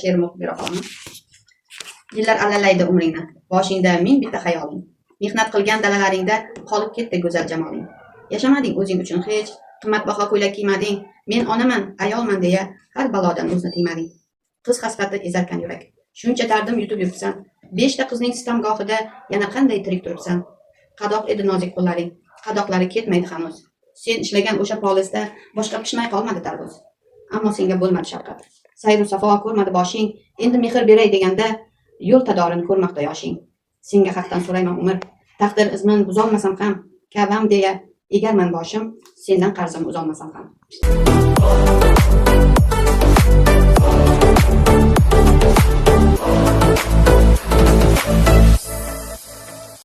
she'rim o'qib bera qolaman. Yillar allalaydi umringni, boshingda ming bitta xayoling. Mehnat qilgan dalalaringda qolib ketdi go'zal jamoling. Yashamading o'zing uchun hech, qimmatbaho ko'ylak kiymading. Men onaman, ayolman deya har balodan o'zni tiymading. Qiz hasrati ezarkan yurak. Shuncha dardim yutib yuribsan. 5 ta qizning sitamgohida yana qanday tirik turibsan. Qadoq edi nozik qo'llaring, qadoqlari ketmaydi hanuz. Sen ishlagan o'sha polisda boshqa pishmay qolmadi tarvuz. Ammo senga bo'lmadi shafqat. Sayru safo ko'rmadi boshing. Endi mehr beray deganda yo'l tadorini ko'rmoqda yoshing. Senga haqdan so'rayman umr. Taqdir izmin buzolmasam ham, Ka'bam deya egarman boshim, sendan qarzim uzolmasam ham.